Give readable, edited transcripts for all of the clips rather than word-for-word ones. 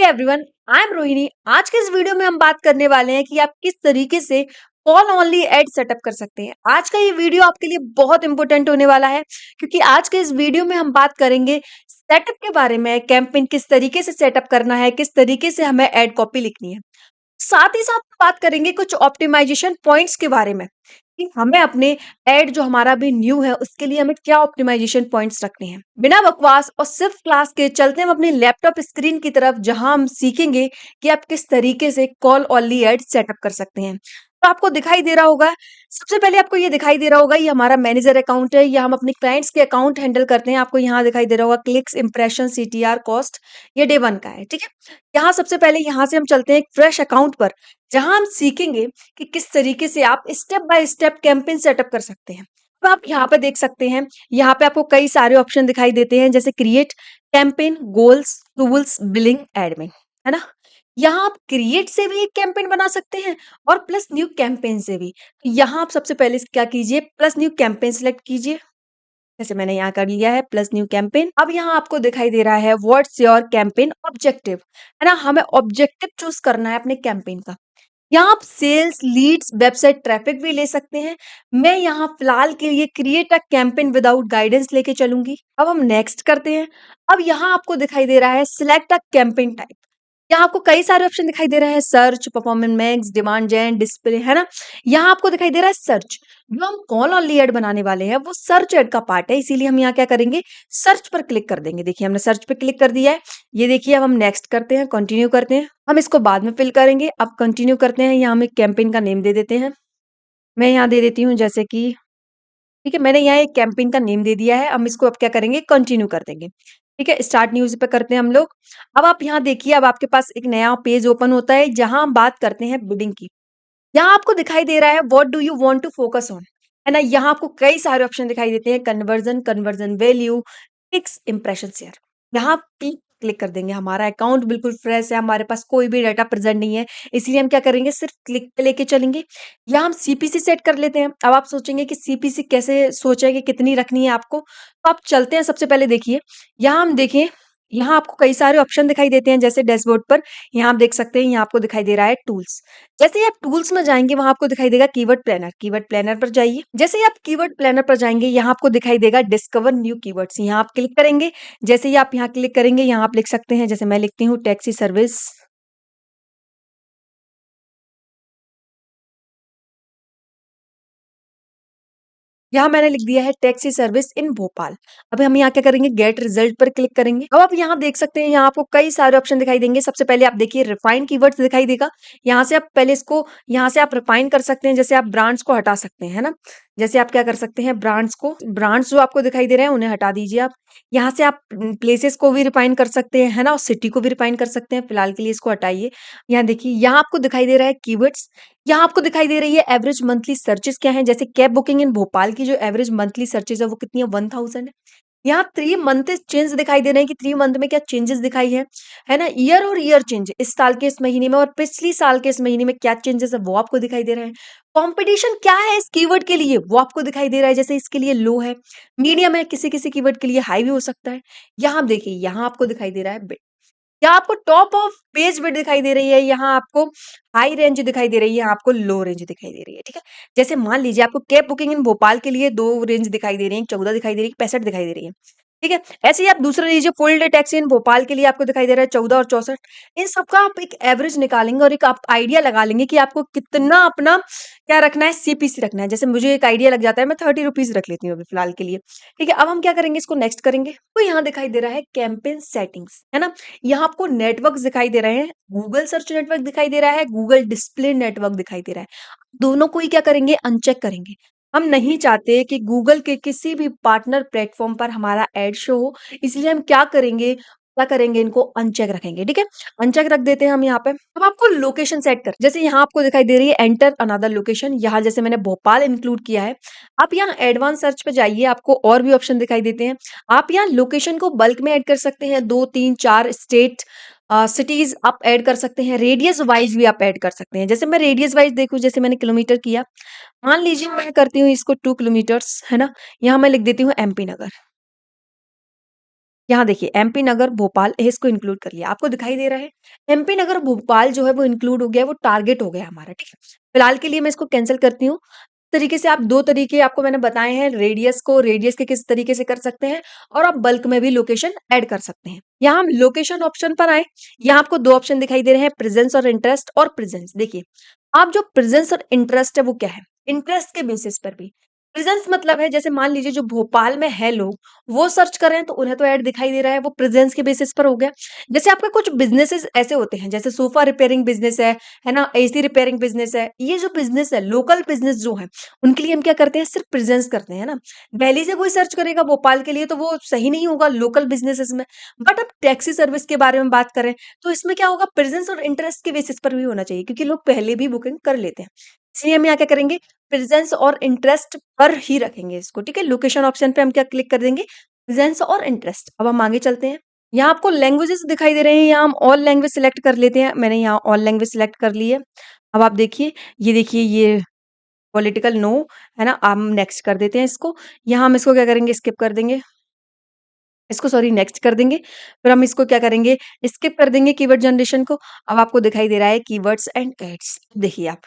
Everyone, I am Rohini. आज के इस वीडियो में हम बात करने वाले हैं कि आप किस तरीके से कॉल ओनली एड सेटअप कर सकते हैं। आज का ये वीडियो आपके लिए बहुत इंपॉर्टेंट होने वाला है क्योंकि आज के इस वीडियो में हम बात करेंगे सेटअप के बारे में। कैंपेन किस तरीके से सेटअप करना है, किस तरीके से हमें एड कॉपी लिखनी है। साथ ही साथ बात करेंगे कुछ ऑप्टिमाइजेशन पॉइंट्स के बारे में कि हमें अपने ऐड जो हमारा भी न्यू है उसके लिए हमें क्या ऑप्टिमाइजेशन पॉइंट्स रखने हैं। बिना बकवास और सिर्फ क्लास के चलते हम अपनी लैपटॉप स्क्रीन की तरफ, जहां हम सीखेंगे कि आप किस तरीके से कॉल ओनली ऐड सेटअप कर सकते हैं। तो आपको दिखाई दे रहा होगा, सबसे पहले आपको ये दिखाई दे रहा होगा, ये हमारा मैनेजर अकाउंट है, या हम अपने क्लाइंट्स के अकाउंट हैंडल करते हैं। आपको यहाँ दिखाई दे रहा होगा क्लिक्स, इंप्रेशन, सीटीआर, कॉस्ट। ये डे 1 का है, ठीक है। यहाँ सबसे पहले यहाँ से हम चलते हैं एक फ्रेश अकाउंट पर, जहां हम सीखेंगे कि किस तरीके से आप step by step campaign setup कर सकते हैं। तो आप यहाँ पे देख सकते हैं, यहाँ पे आपको कई सारे ऑप्शन दिखाई देते हैं, जैसे create campaign, goals, tools, billing, admin, है ना। यहाँ आप क्रिएट से भी एक कैंपेन बना सकते हैं और प्लस न्यू कैंपेन से भी। तो यहाँ आप सबसे पहले क्या कीजिए, प्लस न्यू कैंपेन सेलेक्ट कीजिए, जैसे मैंने यहाँ कर लिया है प्लस न्यू कैंपेन। अब यहाँ आपको दिखाई दे रहा है व्हाट्स योर कैंपेन ऑब्जेक्टिव, है ना। हमें ऑब्जेक्टिव चूज करना है अपने कैंपेन का। यहाँ आप सेल्स, लीड्स, वेबसाइट ट्रैफिक भी ले सकते हैं। मैं यहाँ फिलहाल के लिए create a campaign without guidance लेके चलूंगी। अब हम नेक्स्ट करते हैं। अब यहाँ आपको दिखाई दे रहा है सिलेक्ट अ कैंपेन टाइप। यहाँ आपको कई सारे ऑप्शन दिखाई दे रहे हैं, सर्च, परफॉर्मेंस मैक्स, डिमांड जेन, डिस्प्ले, है ना। यहाँ आपको दिखाई दे रहा है सर्च। जो हम कॉल ओनली ऐड बनाने वाले हैं वो सर्च ऐड का पार्ट है, इसीलिए हम यहाँ क्या करेंगे, सर्च पर क्लिक कर देंगे। देखिए हमने सर्च पे क्लिक कर दिया है। ये देखिए, अब हम नेक्स्ट करते हैं, कंटिन्यू करते हैं। हम इसको बाद में फिल करेंगे, अब कंटिन्यू करते हैं। यहाँ हम एक कैंपेन का नेम दे देते हैं। मैं यहाँ दे देती हूँ जैसे कि, ठीक है, मैंने यहाँ एक कैंपेन का नेम दे दिया है। हम इसको अब क्या करेंगे, कंटिन्यू कर देंगे। ठीक है, स्टार्ट न्यूज पे करते हैं हम लोग। अब आप यहाँ देखिए, अब आपके पास एक नया पेज ओपन होता है जहां हम बात करते हैं बिडिंग की। यहाँ आपको दिखाई दे रहा है what do you want to focus on, है ना। यहाँ आपको कई सारे ऑप्शन दिखाई देते हैं, conversion, conversion value, clicks, impression, share. यहाँ क्लिक क्लिक कर देंगे। हमारा अकाउंट बिल्कुल फ्रेश है, हमारे पास कोई भी डाटा प्रेजेंट नहीं है, इसलिए हम क्या करेंगे, सिर्फ क्लिक पे लेके चलेंगे। यहाँ हम सीपीसी सेट कर लेते हैं। अब आप सोचेंगे कि सीपीसी कैसे सोचे कि कितनी रखनी है आपको, तो आप चलते हैं। सबसे पहले देखिए, यहाँ हम देखें, यहाँ आपको कई सारे ऑप्शन दिखाई देते हैं, जैसे डैशबोर्ड पर यहाँ आप देख सकते हैं, यहाँ आपको दिखाई दे रहा है टूल्स। जैसे ही आप टूल्स में जाएंगे, वहां आपको दिखाई देगा कीवर्ड प्लानर। कीवर्ड प्लानर पर जाइए। जैसे ही आप कीवर्ड प्लानर पर जाएंगे, यहाँ आपको दिखाई देगा डिस्कवर न्यू कीवर्ड्स। यहाँ आप क्लिक करेंगे। जैसे ही आप यहाँ क्लिक करेंगे, यहाँ आप लिख सकते हैं, जैसे मैं लिखती हूँ टैक्सी सर्विस। यहाँ मैंने लिख दिया है टैक्सी सर्विस इन भोपाल। अब हम यहाँ क्या करेंगे, गेट रिजल्ट पर क्लिक करेंगे। अब आप यहाँ देख सकते हैं, यहाँ आपको कई सारे ऑप्शन दिखाई देंगे। सबसे पहले आप देखिए रिफाइन कीवर्ड्स दिखाई देगा। यहाँ से आप पहले इसको, यहाँ से आप रिफाइन कर सकते हैं। जैसे आप ब्रांड्स को हटा सकते हैं, है ना। जैसे आप क्या कर सकते हैं, ब्रांड्स जो आपको दिखाई दे रहे हैं उन्हें हटा दीजिए आप। यहाँ से आप प्लेसेस को भी रिफाइन कर सकते हैं, है ना, और सिटी को भी रिफाइन कर सकते हैं। फिलहाल के लिए इसको हटाइए। यहाँ देखिए, यहाँ आपको दिखाई दे रहा है कीवर्ड्स। यहाँ आपको दिखाई दे रही है एवरेज मंथली सर्चेस क्या है। जैसे कैब बुकिंग इन भोपाल की जो एवरेज मंथली सर्चेस है वो कितनी है, 1000 है। यहाँ 3 मंथ चेंज दिखाई दे रहे हैं कि 3 मंथ में क्या चेंजेस दिखाई है ना। ईयर और ईयर चेंज, इस साल के इस महीने में और पिछली साल के इस महीने में क्या चेंजेस है वो आपको दिखाई दे रहे हैं। कंपटीशन क्या है इस कीवर्ड के लिए वो आपको दिखाई दे रहा है, जैसे इसके लिए लो है, मीडियम है, किसी किसी कीवर्ड के लिए हाई भी हो सकता है। यहाँ आप देखिए, यहाँ आपको दिखाई दे रहा है बिड। यहाँ आपको टॉप ऑफ पेज बिड दिखाई दे रही है, यहाँ आपको हाई रेंज दिखाई दे रही है, आपको लो रेंज दिखाई दे रही है, ठीक है। जैसे मान लीजिए आपको कैब बुकिंग इन भोपाल के लिए 2 रेंज दिखाई दे रही है, 14 दिखाई दे रही है, 65 दिखाई दे रही है, ठीक है। ऐसे ही आप दूसरा लीजिए, full day taxi in Bhopal के लिए आपको दिखाई दे रहा है 14 और 64। इन सबका आप एक एवरेज निकालेंगे और एक आप आइडिया लगा लेंगे कि आपको कितना अपना क्या रखना है, सीपीसी रखना है। जैसे मुझे एक आइडिया लग जाता है, मैं 30 रुपीज रख लेती हूँ अभी फिलहाल के लिए, ठीक है। अब हम क्या करेंगे, इसको नेक्स्ट करेंगे। तो यहाँ दिखाई दे रहा है कैंपेन सेटिंग्स, है ना। यहाँ आपको नेटवर्क दिखाई दे रहे हैं, गूगल सर्च नेटवर्क दिखाई दे रहा है, गूगल डिस्प्ले नेटवर्क दिखाई दे रहा है। दोनों को ही क्या करेंगे, अनचेक करेंगे। हम नहीं चाहते कि गूगल के किसी भी पार्टनर प्लेटफॉर्म पर हमारा एड शो हो, इसलिए हम क्या करेंगे, इनको अनचेक रखेंगे, ठीक है। अनचेक रख देते हैं हम यहाँ पे। अब आपको लोकेशन सेट कर, जैसे यहाँ आपको दिखाई दे रही है एंटर अनदर लोकेशन, यहाँ जैसे मैंने भोपाल इंक्लूड किया है। आप यहाँ एडवांस सर्च पे जाइए, आपको और भी ऑप्शन दिखाई देते हैं। आप यहाँ लोकेशन को बल्क में ऐड कर सकते हैं, 2 3 4 स्टेट सिटीज आप ऐड कर सकते हैं। रेडियस वाइज भी आप ऐड कर सकते हैं। जैसे मैं रेडियस वाइज देखूं, जैसे मैंने किलोमीटर किया, मान लीजिए मैं करती हूँ इसको 2 किलोमीटर्स, है ना। यहाँ मैं लिख देती हूँ एमपी नगर। यहाँ देखिए एमपी नगर, भोपाल इसको इंक्लूड कर लिया। आपको दिखाई दे रहा है? एमपी नगर, भोपाल जो है वो इंक्लूड हो गया, वो टारगेट हो गया हमारा, ठीक है? फिलहाल के लिए मैं इसको कैंसल करती हूँ। तरीके से आप 2 तरीके आपको मैंने बताए हैं, रेडियस के किस तरीके से कर सकते हैं और आप बल्क में भी लोकेशन ऐड कर सकते हैं। यहाँ हम लोकेशन ऑप्शन पर आए, यहाँ आपको 2 ऑप्शन दिखाई दे रहे हैं, प्रेजेंस और इंटरेस्ट और प्रेजेंस। देखिए, आप जो प्रेजेंस और इंटरेस्ट है वो क्या है? इंटरेस्ट के बेसिस पर भी। प्रेजेंस मतलब है जैसे मान लीजिए जो भोपाल में है लोग, वो सर्च कर रहे हैं तो उन्हें तो ऐड दिखाई दे रहा है, वो प्रेजेंस के बेसिस पर हो गया। जैसे आपके कुछ बिज़नेसेस ऐसे होते हैं, जैसे सोफा रिपेयरिंग बिज़नेस है ना? एसी रिपेयरिंग बिज़नेस है। ये जो बिज़नेस है, लोकल बिज़नेस जो है, उनके लिए हम क्या करते हैं? सिर्फ प्रेजेंस करते हैं, है ना? दिल्ली से कोई सर्च करेगा भोपाल के लिए तो वो सही नहीं होगा लोकल बिज़नेसेस में। बट अब टैक्सी सर्विस के बारे में बात करें, तो इसमें क्या होगा? प्रेजेंस और इंटरेस्ट के बेसिस पर भी होना चाहिए क्योंकि लोग पहले भी बुकिंग कर लेते हैं। इसलिए हम यहाँ क्या करेंगे? प्रेजेंस और इंटरेस्ट पर ही रखेंगे इसको, ठीक है? लोकेशन ऑप्शन पे हम क्या क्लिक कर देंगे? प्रेजेंस और इंटरेस्ट। अब हम आगे चलते हैं। यहाँ आपको लैंग्वेजेस दिखाई दे रहे हैं, यहाँ हम ऑल लैंग्वेज सिलेक्ट कर लेते हैं। मैंने यहाँ ऑल लैंग्वेज सिलेक्ट कर ली है। अब आप देखिए ये पॉलिटिकल नो, है ना? अब हम नेक्स्ट कर देते हैं इसको। यहाँ हम इसको क्या करेंगे? स्किप कर देंगे। इसको सॉरी नेक्स्ट कर देंगे। फिर हम इसको क्या करेंगे? स्किप कर देंगे कीवर्ड जनरेशन को। अब आपको दिखाई दे रहा है कीवर्ड्स एंड एड्स। देखिए आप,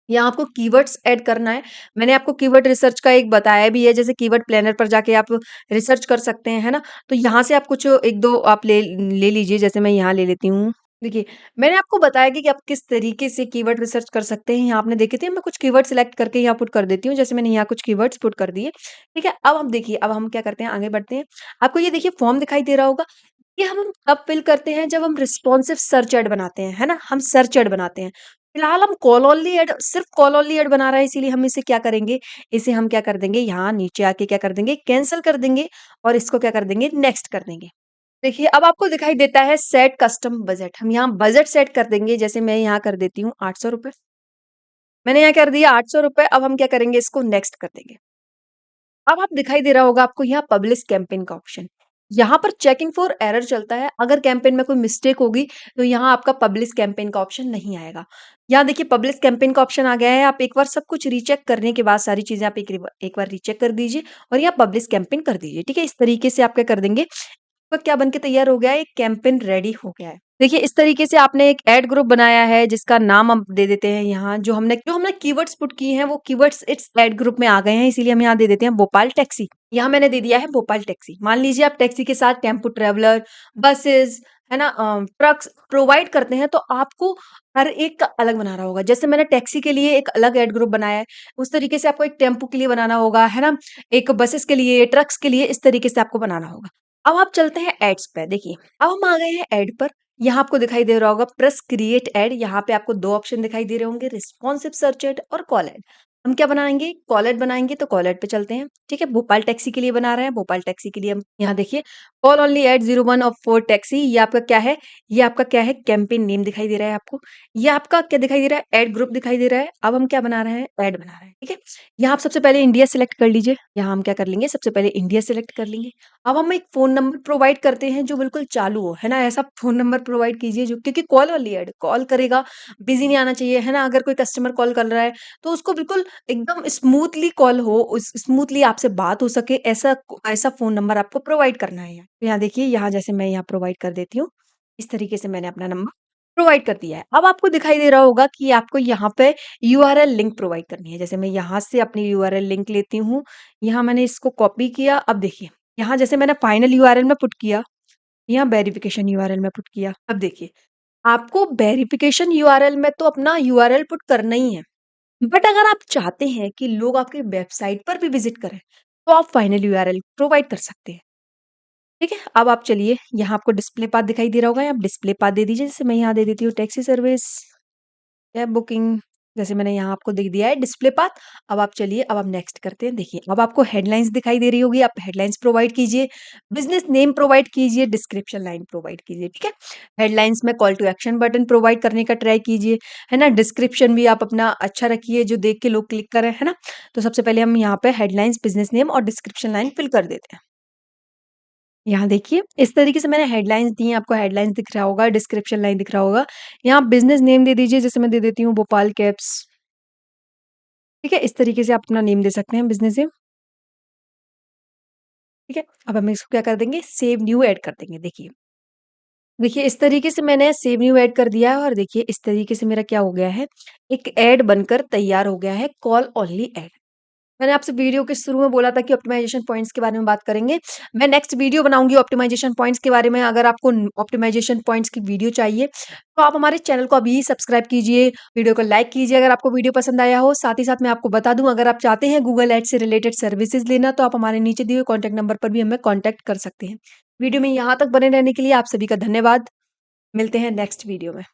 यहाँ आपको कीवर्ड्स ऐड करना है। मैंने आपको कीवर्ड रिसर्च का एक बताया भी है, जैसे कीवर्ड प्लानर पर जाके आप रिसर्च कर सकते हैं, है ना? तो यहाँ से आप कुछ 1-2 आप ले ले लीजिए, जैसे मैं यहाँ ले लेती हूँ। देखिए, मैंने आपको बताया कि आप किस तरीके से कीवर्ड रिसर्च कर सकते हैं। यहाँ आपने देखे थे, मैं कुछ कीवर्ड सिलेक्ट करके यहाँ पुट कर देती हूँ, जैसे मैंने यहाँ कुछ कीवर्ड्स पुट कर दिए, ठीक है? अब हम देखिए, अब हम क्या करते हैं, आगे बढ़ते हैं। आपको ये देखिए फॉर्म दिखाई दे रहा होगा, ये हम तब फिल करते हैं जब हम रिस्पॉन्सिव सर्च एड बनाते हैं, है ना? हम सर्च एड बनाते हैं। फिलहाल हम कॉल ओनली ऐड सिर्फ कॉल ओनली ऐड बना रहा है, इसीलिए हम इसे क्या करेंगे? इसे हम क्या कर देंगे? यहाँ नीचे आके क्या कर देंगे? कैंसल कर देंगे और इसको क्या कर देंगे? नेक्स्ट कर देंगे। देखिए, अब आपको दिखाई देता है सेट कस्टम बजट। हम यहाँ बजट सेट कर देंगे, जैसे मैं यहाँ कर देती हूँ ₹800। मैंने यहाँ कर दिया ₹800। अब हम क्या करेंगे? इसको नेक्स्ट कर देंगे। अब आप दिखाई दे रहा होगा आपको यहाँ पब्लिश कैंपेन का ऑप्शन। यहाँ पर चेकिंग फॉर एरर चलता है। अगर कैंपेन में कोई मिस्टेक होगी, तो यहाँ आपका पब्लिश कैंपेन का ऑप्शन नहीं आएगा। यहाँ देखिए पब्लिश कैंपेन का ऑप्शन आ गया है। आप एक बार सब कुछ रीचेक करने के बाद सारी चीज़ें आप एक बार रीचेक कर दीजिए और यहाँ पब्लिश कैंपेन कर दीजिए, ठीक है? इस तरीके से आप क्या कर देंगे, आपका क्या बन के तैयार हो गया है? एक कैंपेन रेडी हो गया है। देखिए इस तरीके से आपने एक एड ग्रुप बनाया है, जिसका नाम हम दे देते हैं यहाँ, जो हमने कीवर्ड्स पुट किए हैं वो कीवर्ड्स इस एड ग्रुप में आ गए हैं, इसीलिए हम यहाँ दे देते हैं भोपाल टैक्सी। यहाँ मैंने दे दिया है भोपाल टैक्सी। मान लीजिए आप टैक्सी के साथ टेम्पो ट्रैवलर, बसेस, है ना, ट्रक्स प्रोवाइड करते हैं, तो आपको हर एक का अलग बनाना होगा। जैसे मैंने टैक्सी के लिए एक अलग एड ग्रुप बनाया है, उस तरीके से आपको एक टेम्पो के लिए बनाना होगा, है ना? एक बसेस के लिए, ट्रक्स के लिए, इस तरीके से आपको बनाना होगा। अब आप चलते हैं एड्स पे। देखिए, अब हम आ गए हैं एड पर। यहाँ आपको दिखाई दे रहा होगा प्रेस क्रिएट एड। यहाँ पे आपको 2 ऑप्शन दिखाई दे रहे होंगे, रिस्पॉन्सिव सर्च एड और कॉल एड। हम क्या बनाएँगे? कॉल एड बनाएँगे, तो कॉल एड पे चलते हैं। ठीक है? भोपाल टैक्सी के लिए बना रहे हैं, भोपाल टैक्सी के लिए हम यहाँ देखिए call only at 01 of 4 taxi. ये आपका क्या है? ये आपका क्या है? कैंपेन नेम दिखाई दे रहा है आपको। ये आपका क्या दिखाई दे रहा है? एड ग्रुप दिखाई दे रहा है। अब हम क्या बना रहे हैं? एड बना रहे हैं, ठीक है? यहाँ आप सबसे पहले इंडिया सेलेक्ट कर लीजिए। यहाँ हम क्या कर लेंगे? सबसे पहले इंडिया सेलेक्ट कर लेंगे। अब हम एक फ़ोन नंबर प्रोवाइड करते हैं जो बिल्कुल चालू हो, है ना? ऐसा फ़ोन नंबर प्रोवाइड कीजिए जो, क्योंकि कॉल वाली ऐड, कॉल करेगा, बिज़ी नहीं आना चाहिए, है ना? अगर कोई कस्टमर कॉल कर रहा है, तो उसको बिल्कुल एकदम स्मूथली कॉल हो, उस स्मूथली आपसे बात हो सके, ऐसा फ़ोन नंबर आपको प्रोवाइड करना है यहाँ। तो यहाँ देखिए, यहाँ जैसे मैं यहाँ प्रोवाइड कर देती हूँ, इस तरीके से मैंने अपना नंबर प्रोवाइड कर दिया है। अब आपको दिखाई दे रहा होगा कि आपको यहाँ पे यूआरएल लिंक प्रोवाइड करनी है। जैसे मैं यहाँ से अपनी यूआरएल लिंक लेती हूँ, यहाँ मैंने इसको कॉपी किया। अब देखिए, यहाँ जैसे मैंने फाइनल यूआरएल में पुट किया, यहाँ वेरिफिकेशन यूआरएल में पुट किया। अब देखिए, आपको वेरिफिकेशन यूआरएल में तो अपना यूआरएल पुट करना ही है। बट अगर आप चाहते हैं कि लोग आपकी वेबसाइट पर भी विज़िट करें, तो आप फाइनल यूआरएल प्रोवाइड कर सकते हैं। ठीक है? अब आप चलिए, यहाँ आपको डिस्प्ले पाथ दिखाई दे रहा होगा, आप डिस्प्ले पाथ दे दीजिए। जैसे मैं यहाँ दे देती हूँ टैक्सी सर्विस, कैब बुकिंग, जैसे मैंने यहाँ आपको दे दिया है डिस्प्ले पाथ। अब आप चलिए, अब हम नेक्स्ट करते हैं। देखिए, अब आपको हेडलाइंस दिखाई दे रही होगी, आप हेडलाइंस प्रोवाइड कीजिए, बिज़नेस नेम प्रोवाइड कीजिए, डिस्क्रिप्शन लाइन प्रोवाइड कीजिए, ठीक है? हेडलाइंस में call to action button provide करने का ट्राई कीजिए, है ना? डिस्क्रिप्शन भी आप अपना अच्छा रखिए, जो देख के लोग क्लिक करें, है ना? तो सबसे पहले हम यहाँ पे हेडलाइंस, बिज़नेस नेम और डिस्क्रिप्शन लाइन फिल कर देते हैं। यहाँ देखिए, इस तरीके से मैंने हेडलाइंस दी हैं, आपको हेडलाइंस दिख रहा होगा, डिस्क्रिप्शन लाइन दिख रहा होगा। यहाँ बिज़नेस नेम दे दीजिए, जैसे मैं दे देती हूँ भोपाल कैब्स, ठीक है? इस तरीके से आप अपना नेम दे सकते हैं बिज़नेस नेम। ठीक है? अब हम इसको क्या कर देंगे, सेव न्यू ऐड कर देंगे। देखिए, देखिए इस तरीके से मैंने सेव न्यू ऐड कर दिया है और देखिए इस तरीके से मेरा क्या हो गया है, एक ऐड बनकर तैयार हो गया है, कॉल ओनली ऐड। मैंने आपसे वीडियो के शुरू में बोला था कि ऑप्टिमाइज़ेशन पॉइंट्स के बारे में बात करेंगे। मैं नेक्स्ट वीडियो बनाऊँगी ऑप्टिमाइज़ेशन पॉइंट्स के बारे में। अगर आपको ऑप्टिमाइज़ेशन पॉइंट्स की वीडियो चाहिए, तो आप हमारे चैनल को अभी सब्सक्राइब कीजिए, वीडियो को लाइक कीजिए अगर आपको वीडियो पसंद आया हो। साथ ही साथ मैं आपको बता दूँ, अगर आप चाहते हैं गूगल ऐड्स से रिलेटेड सर्विसेज़ लेना, तो आप हमारे नीचे दिए हुए कॉन्टैक्ट नंबर पर भी हमें कॉन्टैक्ट कर सकते हैं। वीडियो में यहाँ तक बने रहने के लिए आप सभी का धन्यवाद। मिलते हैं नेक्स्ट वीडियो में।